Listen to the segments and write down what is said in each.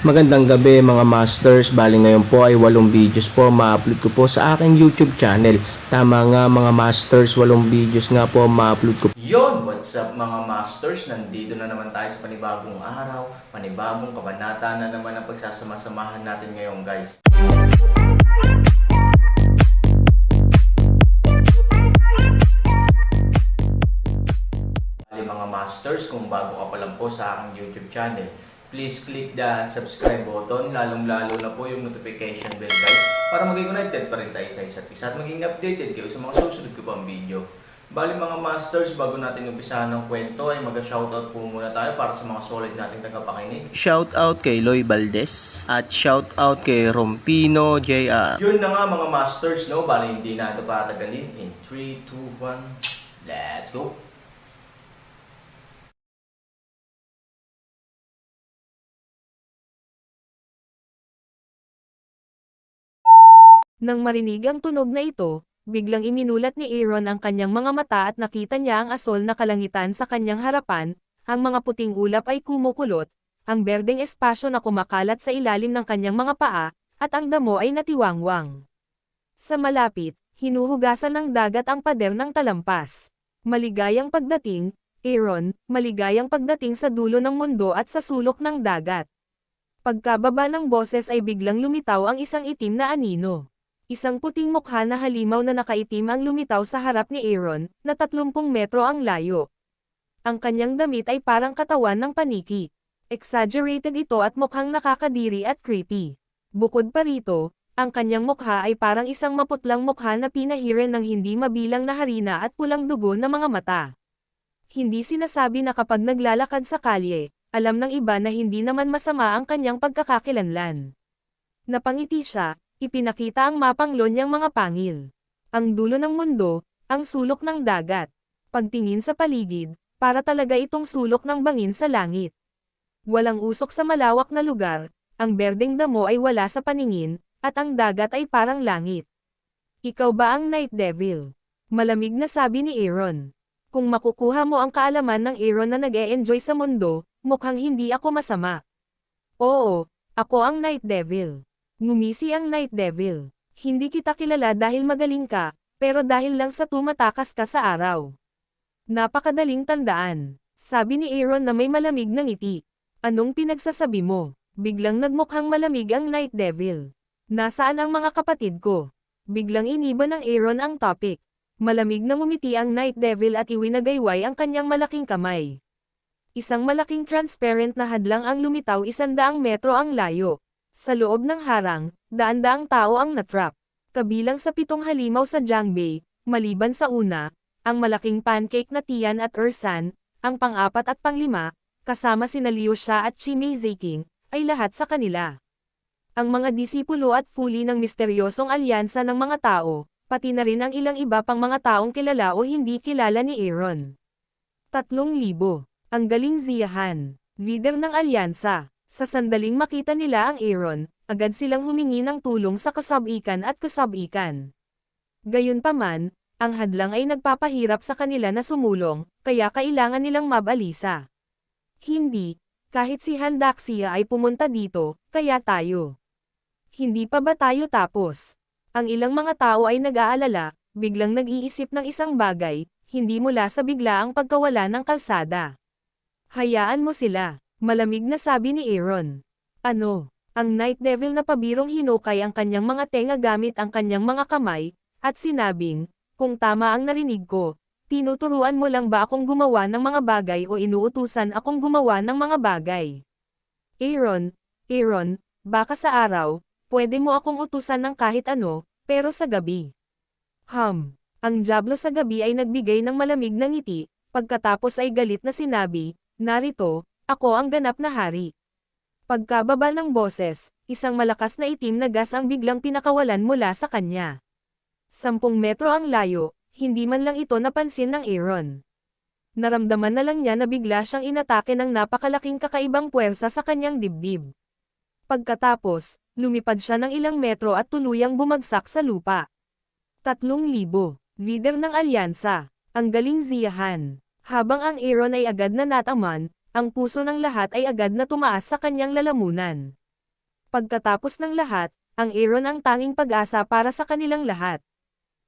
Magandang gabi mga masters, bali ngayon po ay 8 videos po ma-upload ko po sa aking YouTube channel. Tama nga mga masters, 8 videos nga po ma-upload ko. Yon, what's up mga masters? Nandito na naman tayo sa panibagong araw, panibagong kabanata na naman ang pagsasama-samahan natin ngayon guys. Bali mga masters, kung bago ka pa lang po sa aking YouTube channel, please click the subscribe button, lalong-lalo na po yung notification bell guys, para maging connected pa rin tayo sa isa't isa at maging updated kayo sa mga susunod ko pang video. Bali mga masters, bago natin umpisahan ng kwento ay mag-shoutout po muna tayo para sa mga solid nating tagapakinig. Shoutout kay Loy Valdez at shoutout kay Rompino JR. Yun na nga mga masters, no? Bali hindi na ito patagalin. In 3, 2, 1, let's go! Nang marinig ang tunog na ito, biglang iminulat ni Aaron ang kanyang mga mata at nakita niya ang asol na kalangitan sa kanyang harapan, ang mga puting ulap ay kumukulot, ang berdeng espasyo na kumakalat sa ilalim ng kanyang mga paa, at ang damo ay natiwangwang. Sa malapit, hinuhugasan ng dagat ang pader ng talampas. Maligayang pagdating, Aaron, maligayang pagdating sa dulo ng mundo at sa sulok ng dagat. Pagkababa ng boses ay biglang lumitaw ang isang itim na anino. Isang puting mukha na halimaw na nakaitim ang lumitaw sa harap ni Aaron, na 30 metro ang layo. Ang kanyang damit ay parang katawan ng paniki. Exaggerated ito at mukhang nakakadiri at creepy. Bukod pa rito, ang kanyang mukha ay parang isang maputlang mukha na pinahiren ng hindi mabilang na harina at pulang dugo na mga mata. Hindi sinasabi na kapag naglalakad sa kalye, alam ng iba na hindi naman masama ang kanyang pagkakakilanlan. Napangiti siya, ipinakita ang mapanglon niyang mga pangil. Ang dulo ng mundo, ang sulok ng dagat. Pagtingin sa paligid, para talaga itong sulok ng bangin sa langit. Walang usok sa malawak na lugar, ang berdeng damo ay wala sa paningin, at ang dagat ay parang langit. Ikaw ba ang Night Devil? Malamig na sabi ni Aaron. Kung makukuha mo ang kaalaman ng Aaron na nag-e-enjoy sa mundo, mukhang hindi ako masama. Oo, ako ang Night Devil. Ngumisi ang Night Devil. Hindi kita kilala dahil magaling ka, pero dahil lang sa tumatakas ka sa araw. Napakadaling tandaan, sabi ni Aaron na may malamig na ngiti. Anong pinagsasabi mo? Biglang nagmukhang malamig ang Night Devil. Nasaan ang mga kapatid ko? Biglang iniba ng Aaron ang topic. Malamig na ngumiti ang Night Devil at iwinagayway ang kanyang malaking kamay. Isang malaking transparent na hadlang ang lumitaw 100 metro ang layo. Sa loob ng harang, daan-daang tao ang natrap. Kabilang sa 7 halimaw sa Jangbei, maliban sa una, ang malaking pancake na Tian at Ursan, ang pang-4 at pang-5, kasama sina Liu Xia at Chimei Ziking, ay lahat sa kanila. Ang mga disipulo at fuli ng misteryosong alyansa ng mga tao, pati na rin ang ilang iba pang mga taong kilala o hindi kilala ni Aaron. 3,000. Ang galing Ziyahan, leader ng alyansa. Sa sandaling makita nila ang Aaron, agad silang humingi ng tulong sa kasabikan at kasabikan. Gayunpaman, ang hadlang ay nagpapahirap sa kanila na sumulong, kaya kailangan nilang mabalisa. Hindi, kahit si Handaxia ay pumunta dito, kaya tayo. Hindi pa ba tayo tapos? Ang ilang mga tao ay nag-aalala, biglang nag-iisip ng isang bagay, hindi mula sa biglaang pagkawala ng kalsada. Hayaan mo sila. Malamig na sabi ni Aaron. Ano? Ang Night Devil na pabirong hinukay ang kanyang mga tenga gamit ang kanyang mga kamay, at sinabing, kung tama ang narinig ko, tinuturuan mo lang ba akong gumawa ng mga bagay o inuutusan akong gumawa ng mga bagay? Aaron, baka sa araw, pwede mo akong utusan ng kahit ano, pero sa gabi. Ang Diablo sa gabi ay nagbigay ng malamig na ngiti, pagkatapos ay galit na sinabi, narito, ako ang ganap na hari. Pagkababa ng boses, isang malakas na itim na gas ang biglang pinakawalan mula sa kanya. 10 metro ang layo, hindi man lang ito napansin ng Aaron. Naramdaman na lang niya na bigla siyang inatake ng napakalaking kakaibang puwersa sa kanyang dibdib. Pagkatapos, lumipad siya ng ilang metro at tuluyang bumagsak sa lupa. 3,000. Leader ng alyansa, ang galing Ziyahan. Habang ang Aaron ay agad na nataman, ang puso ng lahat ay agad na tumaas sa kanyang lalamunan. Pagkatapos ng lahat, ang Aaron ang tanging pag-asa para sa kanilang lahat.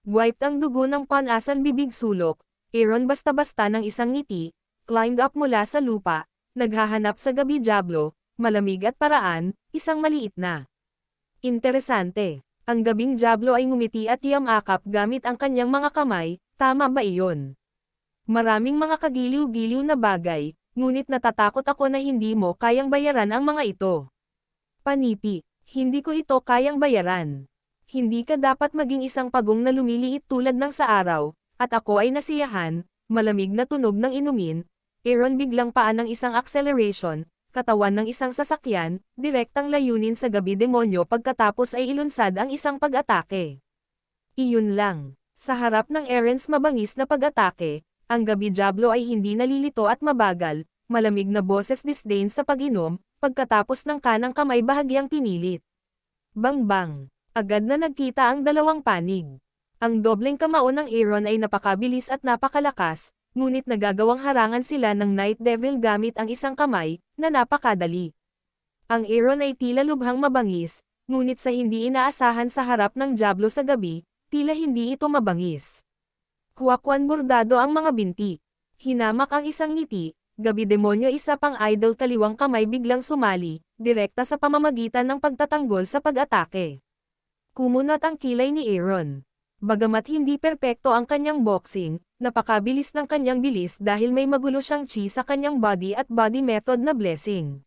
Wiped ang dugo ng panasan bibig sulok, Aaron basta-basta ng isang ngiti, climbed up mula sa lupa, naghahanap sa gabi Diablo, malamig at paraan, isang maliit na. Interesante. Ang gabing Diablo ay ngumiti at yamakap gamit ang kanyang mga kamay, tama ba iyon? Maraming mga kagiliw-giliw na bagay, ngunit natatakot ako na hindi mo kayang bayaran ang mga ito. Panipi, hindi ko ito kayang bayaran. Hindi ka dapat maging isang pagong na lumiliit tulad ng sa araw, at ako ay nasiyahan, malamig na tunog ng inumin, Aaron biglang paan ng isang acceleration, katawan ng isang sasakyan, direktang layunin sa gabi demonyo pagkatapos ay ilunsad ang isang pag-atake. Iyon lang. Sa harap ng Aaron's mabangis na pag-atake, ang gabi Diablo ay hindi nalilito at mabagal, malamig na boses disdain sa pag-inom, pagkatapos ng kanang kamay bahagyang pinilit. Bang-bang! Agad na nagkita ang dalawang panig. Ang dobleng kamao ng Aaron ay napakabilis at napakalakas, ngunit nagagawang harangan sila ng Night Devil gamit ang isang kamay, na napakadali. Ang Aaron ay tila lubhang mabangis, ngunit sa hindi inaasahan sa harap ng Diablo sa gabi, tila hindi ito mabangis. Huwakwan bordado ang mga binti. Hinamak ang isang ngiti, gabi demonyo isa pang idol kaliwang kamay biglang sumali, direkta sa pamamagitan ng pagtatanggol sa pag-atake. Kumunat ang kilay ni Aaron. Bagamat hindi perpekto ang kanyang boxing, napakabilis ng kanyang bilis dahil may magulo siyang chi sa kanyang body at body method na blessing.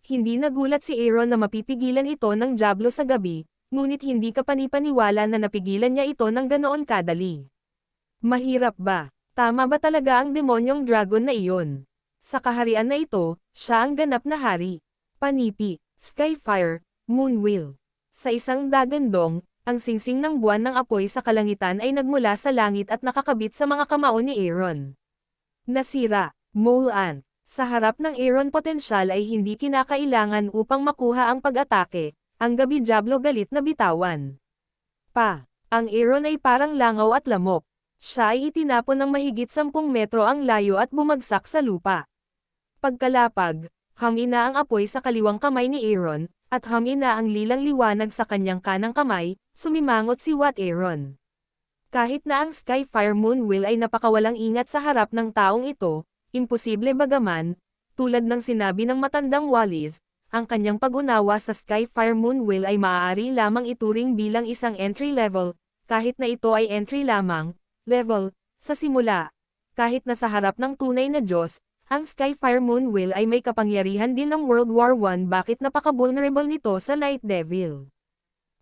Hindi nagulat si Aaron na mapipigilan ito ng Diablo sa gabi, ngunit hindi ka panipaniwala na napigilan niya ito ng ganoon kadali. Mahirap ba? Tama ba talaga ang demonyong dragon na iyon? Sa kaharian na ito, siya ang ganap na hari. Panipi, Skyfire, Moonwheel. Sa isang dagandong, ang singsing ng buwan ng apoy sa kalangitan ay nagmula sa langit at nakakabit sa mga kamao ni Aaron. Nasira, Mole Ant. Sa harap ng Aaron potensyal ay hindi kinakailangan upang makuha ang pag-atake, ang gabi Diablo galit na bitawan. Ang Aaron ay parang langaw at lamok. Siya ay itinapon ng mahigit 10 metro ang layo at bumagsak sa lupa. Pagkalapag, hangina ang apoy sa kaliwang kamay ni Aaron, at hangina ang lilang liwanag sa kanyang kanang kamay, sumimangot si Wat Aaron. Kahit na ang Skyfire Moonwheel ay napakawalang ingat sa harap ng taong ito, imposible bagaman, tulad ng sinabi ng matandang Wallis, ang kanyang pag-unawa sa Skyfire Moonwheel ay maaari lamang ituring bilang isang entry level, kahit na ito ay entry lamang, level, sa simula. Kahit na sa harap ng tunay na Diyos, ang Skyfire Moonwheel ay may kapangyarihan din ng World War I, bakit napaka-vulnerable nito sa Night Devil.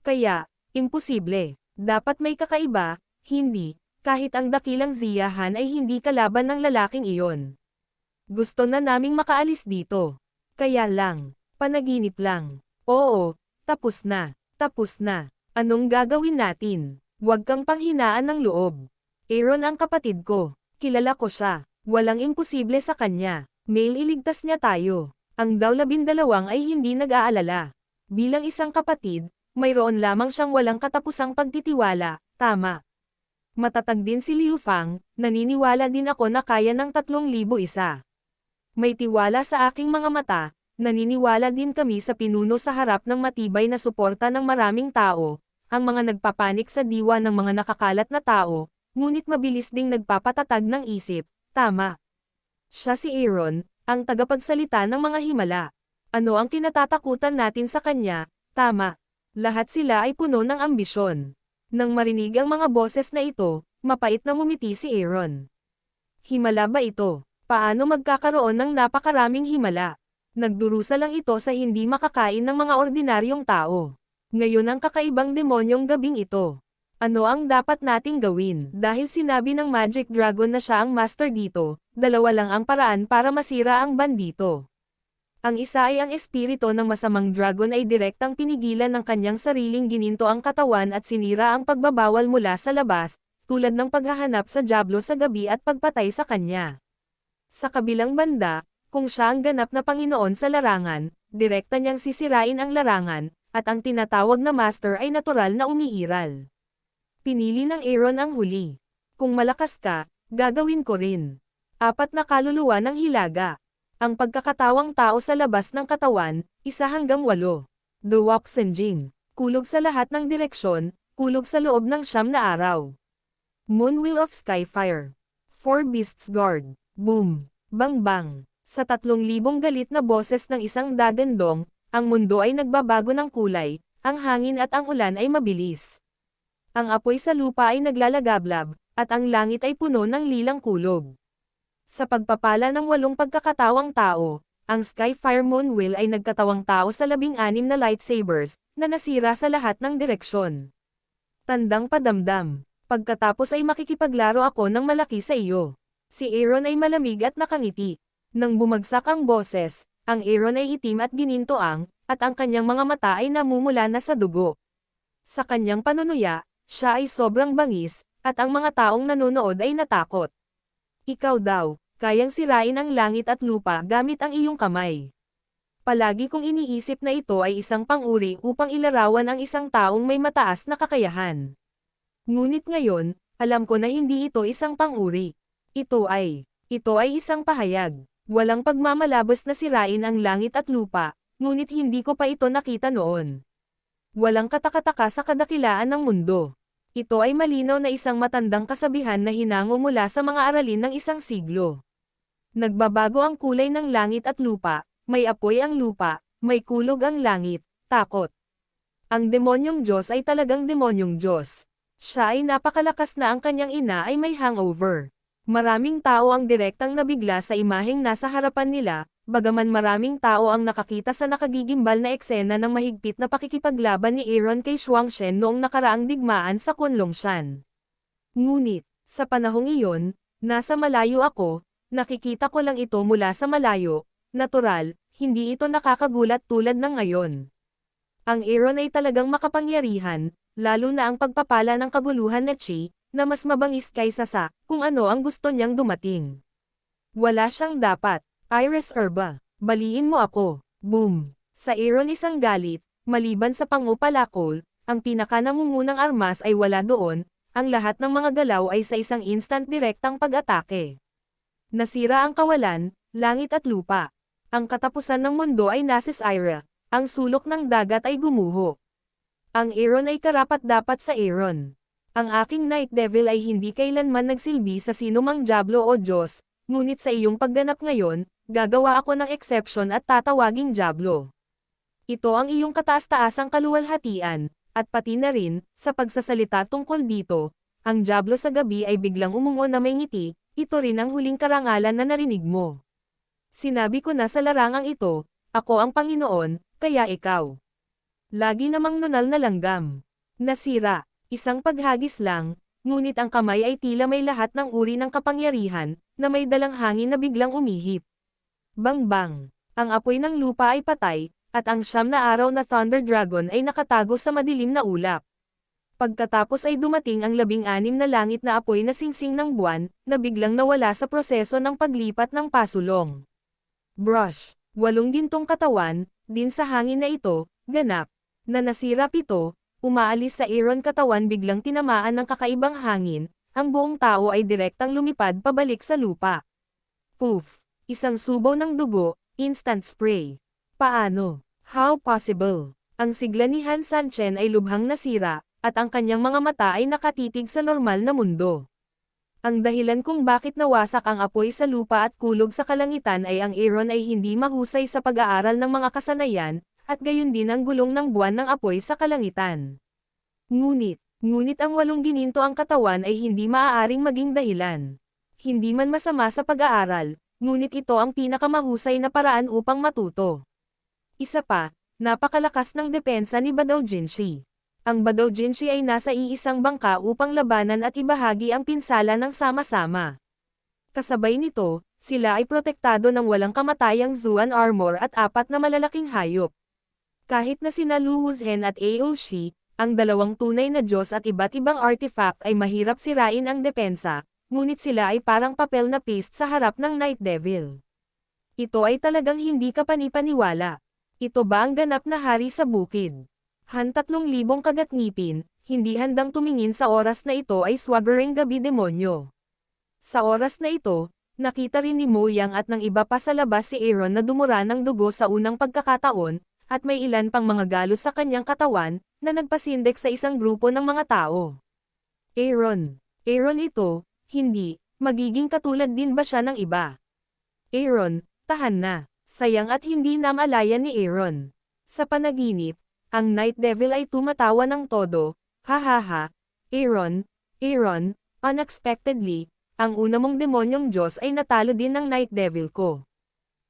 Kaya, imposible. Dapat may kakaiba, hindi, kahit ang dakilang Ziyahan ay hindi kalaban ng lalaking iyon. Gusto na naming makaalis dito. Kaya lang, panaginip lang. Oo, tapos na. Anong gagawin natin? Huwag kang panghinaan ng loob. Aaron ang kapatid ko. Kilala ko siya. Walang imposible sa kanya. Male iligtas niya tayo. Ang daw 12 ay hindi nag-aalala. Bilang isang kapatid, mayroon lamang siyang walang katapusang pagtitiwala, tama. Matatag din si Liu Fang, naniniwala din ako na kaya ng 3,001. May tiwala sa aking mga mata, naniniwala din kami sa pinuno sa harap ng matibay na suporta ng maraming tao, ang mga nagpapanik sa diwa ng mga nakakalat na tao, ngunit mabilis ding nagpapatatag ng isip. Tama. Siya si Aaron, ang tagapagsalita ng mga himala. Ano ang kinatatakutan natin sa kanya? Tama. Lahat sila ay puno ng ambisyon. Nang marinig ang mga boses na ito, mapait na ngumiti si Aaron. Himala ba ito? Paano magkakaroon ng napakaraming himala? Nagdurusa lang ito sa hindi makakain ng mga ordinaryong tao. Ngayon ang kakaibang demonyong gabing ito. Ano ang dapat nating gawin? Dahil sinabi ng Magic Dragon na siya ang master dito, dalawa lang ang paraan para masira ang bandito. Ang isa ay ang espiritu ng masamang dragon ay direktang pinigilan ng kanyang sariling gininto ang katawan at sinira ang pagbabawal mula sa labas, tulad ng paghahanap sa Diablo sa gabi at pagpatay sa kanya. Sa kabilang banda, kung siya ang ganap na Panginoon sa larangan, direkta niyang sisirain ang larangan, at ang tinatawag na master ay natural na umiiral. Pinili ng Aaron ang huli. Kung malakas ka, gagawin ko rin. 4 na kaluluwa ng hilaga. Ang pagkakatawang tao sa labas ng katawan, 1 hanggang 8. The Waxenjing. Kulog sa lahat ng direksyon, kulog sa loob ng 9 na araw. Moonwheel of Skyfire. 4 Beasts Guard. Boom. Bang bang. Sa 3,000 galit na boses ng isang dagandong, ang mundo ay nagbabago ng kulay, ang hangin at ang ulan ay mabilis. Ang apoy sa lupa ay naglalagablab, at ang langit ay puno ng lilang kulog. Sa pagpapala ng 8 pagkakatawang tao, ang Skyfire Moonwheel ay nagkatawang tao sa 16 na lightsabers, na nasira sa lahat ng direksyon. Tandang padamdam. Pagkatapos ay makikipaglaro ako ng malaki sa iyo. Si Aaron ay malamig at nakangiti. Nang bumagsak ang boses, ang Aaron ay itim at ginintoang, at ang kanyang mga mata ay namumula na sa dugo. Sa kanyang panunuya, siya ay sobrang bangis, at ang mga taong nanonood ay natakot. Ikaw daw, kayang sirain ang langit at lupa gamit ang iyong kamay. Palagi kong iniisip na ito ay isang pang-uri upang ilarawan ang isang taong may mataas na kakayahan. Ngunit ngayon, alam ko na hindi ito isang pang-uri. Ito ay isang pahayag. Walang pagmamalabos na sirain ang langit at lupa, ngunit hindi ko pa ito nakita noon. Walang katakataka sa kadakilaan ng mundo. Ito ay malinaw na isang matandang kasabihan na hinango mula sa mga aralin ng isang siglo. Nagbabago ang kulay ng langit at lupa, may apoy ang lupa, may kulog ang langit, takot. Ang demonyong Diyos ay talagang demonyong Diyos. Siya ay napakalakas na ang kanyang ina ay may hangover. Maraming tao ang direktang nabigla sa imaheng nasa harapan nila, bagaman maraming tao ang nakakita sa nakagigimbal na eksena ng mahigpit na pakikipaglaban ni Aaron kay Shuangshen noong nakaraang digmaan sa Kunlongshan. Ngunit, sa panahong iyon, nasa malayo ako, nakikita ko lang ito mula sa malayo, natural, hindi ito nakakagulat tulad ng ngayon. Ang Aaron ay talagang makapangyarihan, lalo na ang pagpapala ng kaguluhan na Chi, na mas mabangis kaysa sa kung ano ang gusto niyang dumating. Wala siyang dapat. Iris Erba, baliin mo ako. Boom. Sa Aaron isang galit, maliban sa pangupalakol, ang pinakanangungunang armas ay wala doon, ang lahat ng mga galaw ay sa isang instant direktang pag-atake. Nasira ang kawalan, langit at lupa. Ang katapusan ng mundo ay nasa Ira. Ang sulok ng dagat ay gumuho. Ang Aaron ay karapat-dapat sa Aaron. Ang aking Night Devil ay hindi kailanman nagsilbi sa sinumang Diablo o Diyos, ngunit sa iyong pagganap ngayon, gagawa ako ng exception at tatawaging Diablo. Ito ang iyong kataas-taasang kaluwalhatian, at pati na rin, sa pagsasalita tungkol dito, ang Diablo sa gabi ay biglang umungo na may ngiti, ito rin ang huling karangalan na narinig mo. Sinabi ko na sa larangang ito, ako ang Panginoon, kaya ikaw. Lagi namang nunal na langgam. Nasira. Isang paghagis lang, ngunit ang kamay ay tila may lahat ng uri ng kapangyarihan, na may dalang hangin na biglang umihip. Bang-bang! Ang apoy ng lupa ay patay, at ang 9 na araw na Thunder Dragon ay nakatago sa madilim na ulap. Pagkatapos ay dumating ang 16 na langit na apoy na singsing ng buwan, na biglang nawala sa proseso ng paglipat ng pasulong. Brush! 8 gintong katawan, din sa hangin na ito, ganap, na nasira 7, umaalis sa Aaron katawan biglang tinamaan ng kakaibang hangin, ang buong tao ay direktang lumipad pabalik sa lupa. Poof! Isang subaw ng dugo, instant spray. Paano? How possible? Ang sigla ni Han Sanchen ay lubhang nasira, at ang kanyang mga mata ay nakatitig sa normal na mundo. Ang dahilan kung bakit nawasak ang apoy sa lupa at kulog sa kalangitan ay ang Aaron ay hindi mahusay sa pag-aaral ng mga kasanayan, at gayon din ang gulong ng buwan ng apoy sa kalangitan. Ngunit ang 8 gininto ang katawan ay hindi maaaring maging dahilan. Hindi man masama sa pag-aaral, ngunit ito ang pinakamahusay na paraan upang matuto. Isa pa, napakalakas ng depensa ni Badao Jinshi. Ang Badao Jinshi ay nasa iisang bangka upang labanan at ibahagi ang pinsala ng sama-sama. Kasabay nito, sila ay protektado ng walang kamatayang Zuan armor at 4 na malalaking hayop. Kahit na sina Lu Wuzhen at Aoshi, ang 2 tunay na Diyos at iba't ibang artifact ay mahirap sirain ang depensa, ngunit sila ay parang papel na paste sa harap ng Night Devil. Ito ay talagang hindi kapanipaniwala. Ito ba ang ganap na hari sa bukid? Han 3,000 kagat-ngipin, hindi handang tumingin sa oras na ito ay swaggering gabi demonyo. Sa oras na ito, nakita rin ni Mo Yang at ng iba pa sa labas si Aaron na dumura ng dugo sa unang pagkakataon, at may ilan pang mga galos sa kanyang katawan, na nagpasindek sa isang grupo ng mga tao. Aaron. Aaron ito, hindi, magiging katulad din ba siya ng iba? Aaron, tahan na. Sayang at hindi na maalayan ni Aaron. Sa panaginip, ang Night Devil ay tumatawa ng todo, hahaha. Aaron, unexpectedly, ang una mong demonyong Diyos ay natalo din ng Night Devil ko.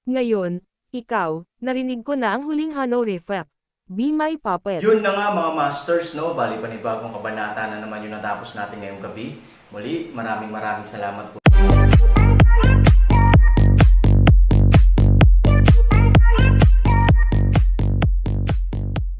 Ngayon, ikaw, narinig ko na ang huling honorific. Be my puppet. Yun na nga mga masters, no? Bali panibagong kabanata na naman yung natapos natin ngayong gabi. Muli, maraming salamat po.